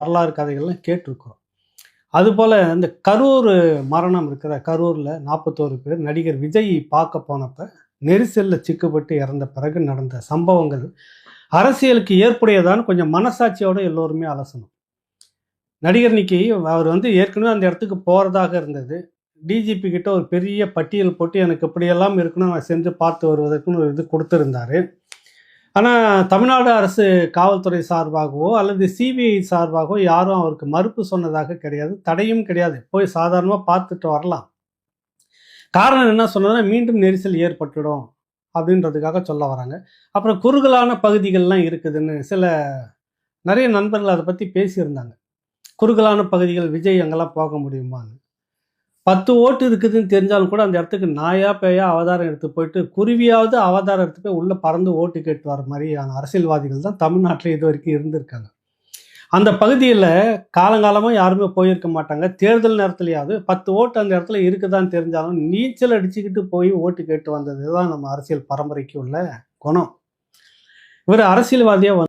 வரலாறு கதைகள்லாம் கேட்டிருக்கிறோம். அதுபோல இந்த கரூர் மரணம் இருக்கிற கரூர்ல 41 பேர் நடிகர் விஜய் பார்க்க போனப்ப நெரிசல்ல சிக்கப்பட்டு இறந்த பிறகு நடந்த சம்பவங்கள் அரசியலுக்கு ஏற்புடையதான்னு கொஞ்சம் மனசாட்சியோட எல்லோருமே அலசணும். நடிகர் இன்னைக்கு அவர் ஏற்கனவே அந்த இடத்துக்கு போறதாக இருந்தது. டிஜிபி கிட்ட ஒரு பெரிய பட்டியல் போட்டு எனக்கு இப்படியெல்லாம் இருக்கணும், நான் சென்று பார்த்து வருவதற்குன்னு ஒரு இது கொடுத்திருந்தாரு. ஆனால் தமிழ்நாடு அரசு காவல்துறை சார்பாகவோ அல்லது சிபிஐ சார்பாகவோ யாரும் அவருக்கு மறுப்பு சொன்னதாக கிடையாது, தடையும் கிடையாது. போய் சாதாரணமாக பார்த்துட்டு வரலாம். காரணம் என்ன சொன்னதுன்னா, மீண்டும் நெரிசல் ஏற்பட்டுடும் அப்படின்றதுக்காக சொல்ல வராங்க. அப்புறம் குறுகலான பகுதிகள்லாம் இருக்குதுன்னு நிறைய நண்பர்கள் அதை பற்றி பேசியிருந்தாங்க. குறுகலான பகுதிகள் விஜய் அங்கெல்லாம் போக முடியுமான்னு. 10 ஓட்டு இருக்குதுன்னு தெரிஞ்சாலும் கூட அந்த இடத்துக்கு நாயா பேயா அவதாரம் எடுத்து போயிட்டு குருவியாவது அவதாரம் எடுத்து போய் உள்ள பறந்து ஓட்டு கேட்டு வர மாதிரியான அரசியல்வாதிகள் தான் தமிழ்நாட்டில் இது வரைக்கும் இருந்திருக்காங்க. அந்த பகுதியில் காலங்காலமாக யாருமே போயிருக்க மாட்டாங்க. தேர்தல் நேரத்துலையாவது 10 ஓட்டு அந்த இடத்துல இருக்குதான்னு தெரிஞ்சாலும் நீச்சல் அடிச்சுக்கிட்டு போய் ஓட்டு கேட்டு வந்தது தான் நம்ம அரசியல் பரம்பரைக்கு உள்ள குணம். இவர் அரசியல்வாதியாக